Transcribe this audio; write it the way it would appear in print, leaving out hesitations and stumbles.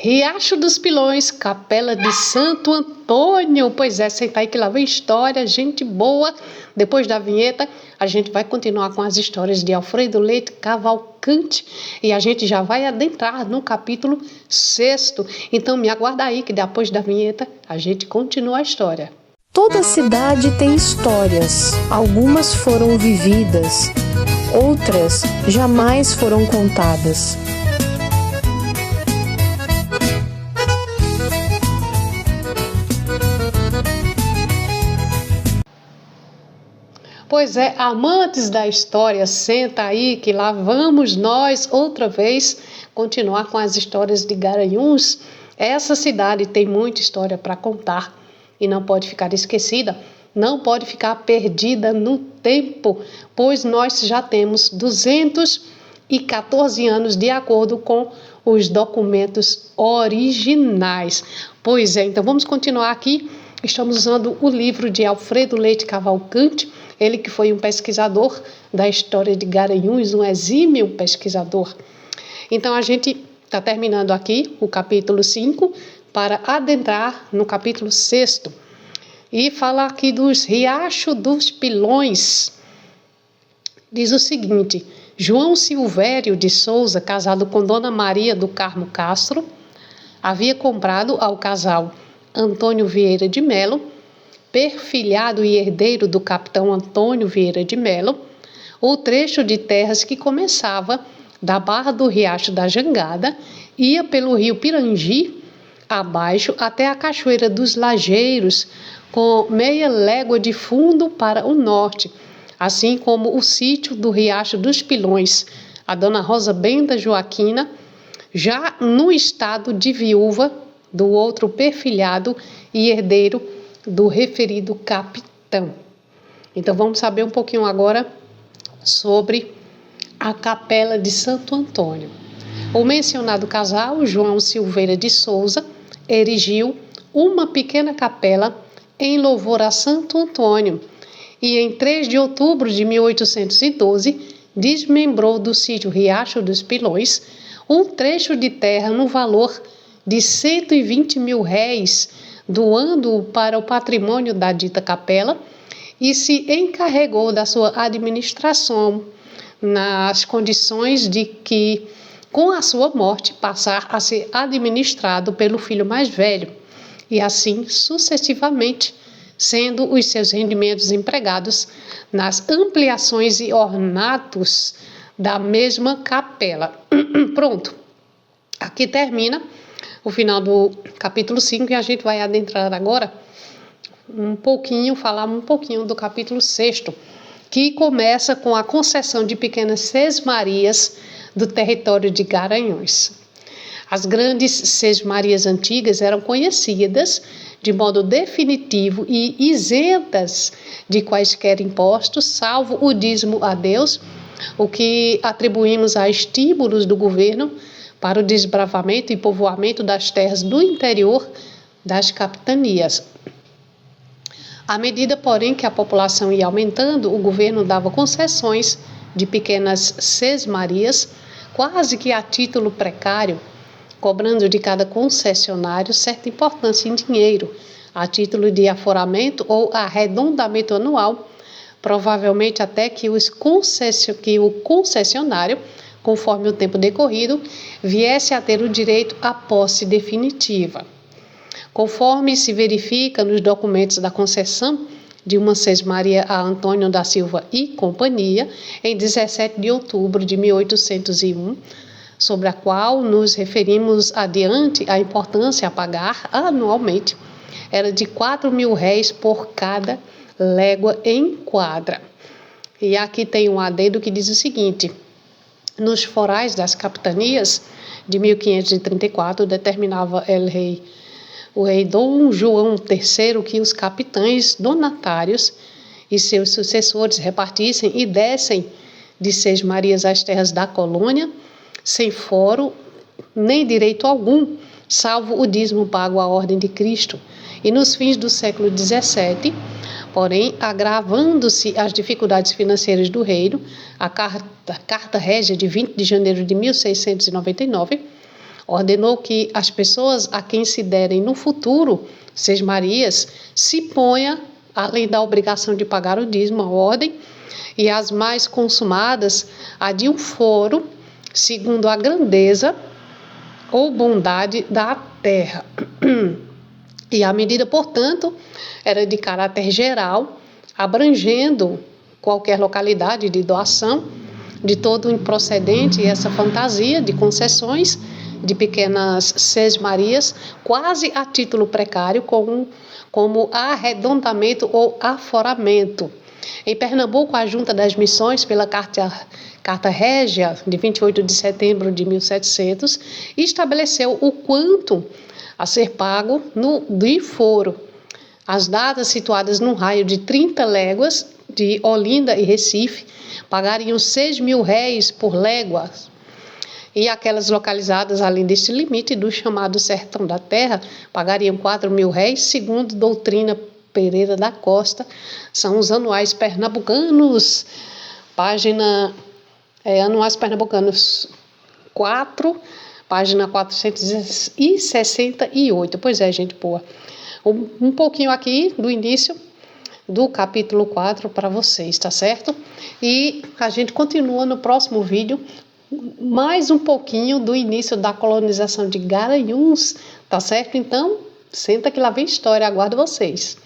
Riacho dos Pilões, Capela de Santo Antônio. Pois é, senta aí que lá vem história, gente boa. Depois da vinheta, a gente vai continuar com as histórias de Alfredo Leite Cavalcante e a gente já vai adentrar no capítulo 6º. Então me aguarda aí que depois da vinheta a gente continua a história. Toda cidade tem histórias. Algumas foram vividas, outras jamais foram contadas. Pois é, amantes da história, senta aí que lá vamos nós outra vez continuar com as histórias de Garanhuns. Essa cidade tem muita história para contar e não pode ficar esquecida, não pode ficar perdida no tempo, pois nós já temos 214 anos de acordo com os documentos originais. Pois é, então vamos continuar aqui. Estamos usando o livro de Alfredo Leite Cavalcante, ele que foi um pesquisador da história de Garanhuns, um exímio pesquisador. Então a gente está terminando aqui o capítulo 5 para adentrar no capítulo 6º e falar aqui dos Riacho dos Pilões. Diz o seguinte: João Silvério de Souza, casado com Dona Maria do Carmo Castro, havia comprado ao casal Antônio Vieira de Melo, perfilhado e herdeiro do capitão Antônio Vieira de Melo, o trecho de terras que começava da Barra do Riacho da Jangada, ia pelo rio Pirangi, abaixo até a Cachoeira dos Lageiros, com meia légua de fundo para o norte, assim como o sítio do Riacho dos Pilões. A Dona Rosa Benta Joaquina, já no estado de viúva do outro perfilhado e herdeiro do referido capitão. Então vamos saber um pouquinho agora sobre a Capela de Santo Antônio. O mencionado casal, João Silveira de Souza, erigiu uma pequena capela em louvor a Santo Antônio e em 3 de outubro de 1812 desmembrou do sítio Riacho dos Pilões um trecho de terra no valor de 120 mil réis, doando-o para o patrimônio da dita capela e se encarregou da sua administração nas condições de que, com a sua morte, passar a ser administrado pelo filho mais velho e assim sucessivamente, sendo os seus rendimentos empregados nas ampliações e ornatos da mesma capela. Pronto, aqui termina o final do capítulo 5 e a gente vai adentrar agora falar um pouquinho do capítulo 6º, que começa com a concessão de pequenas sesmarias do território de Garanhuns. As grandes sesmarias antigas eram conhecidas de modo definitivo e isentas de quaisquer impostos, salvo o dízimo a Deus, o que atribuímos a estímulos do governo para o desbravamento e povoamento das terras do interior das capitanias. À medida, porém, que a população ia aumentando, o governo dava concessões de pequenas sesmarias, quase que a título precário, cobrando de cada concessionário certa importância em dinheiro, a título de aforamento ou arredondamento anual, provavelmente até que o concessionário, conforme o tempo decorrido, viesse a ter o direito à posse definitiva. Conforme se verifica nos documentos da concessão de uma sesmaria a Antônio da Silva e Companhia, em 17 de outubro de 1801, sobre a qual nos referimos adiante, a importância a pagar anualmente era de 4 mil réis por cada légua em quadra. E aqui tem um adendo que diz o seguinte: nos forais das capitanias de 1534, determinava o rei Dom João III que os capitães donatários e seus sucessores repartissem e dessem de sesmarias às terras da colônia, sem foro nem direito algum, salvo o dízimo pago à Ordem de Cristo. E nos fins do século XVII, porém, agravando-se as dificuldades financeiras do reino, a Carta Régia de 20 de janeiro de 1699 ordenou que as pessoas a quem se derem no futuro sesmarias se ponha, além da obrigação de pagar o dízimo, a ordem, e as mais consumadas, a de um foro, segundo a grandeza ou bondade da terra. E a medida, portanto, era de caráter geral, abrangendo qualquer localidade de doação, de todo o improcedente e essa fantasia de concessões, de pequenas sesmarias, quase a título precário, como arredondamento ou aforamento. Em Pernambuco, a Junta das Missões, pela Carta Régia, de 28 de setembro de 1700, estabeleceu o quanto a ser pago de foro. As datas situadas num raio de 30 léguas de Olinda e Recife pagariam 6.000 réis por légua, e aquelas localizadas além deste limite do chamado Sertão da Terra pagariam 4.000 réis, segundo doutrina Pereira da Costa. São os Anuais Pernambucanos, Anuais Pernambucanos 4, página 468. Pois é, gente boa. Um pouquinho aqui do início do capítulo 4 para vocês, tá certo? E a gente continua no próximo vídeo, mais um pouquinho do início da colonização de Garanhuns, tá certo? Então, senta que lá vem história, aguardo vocês.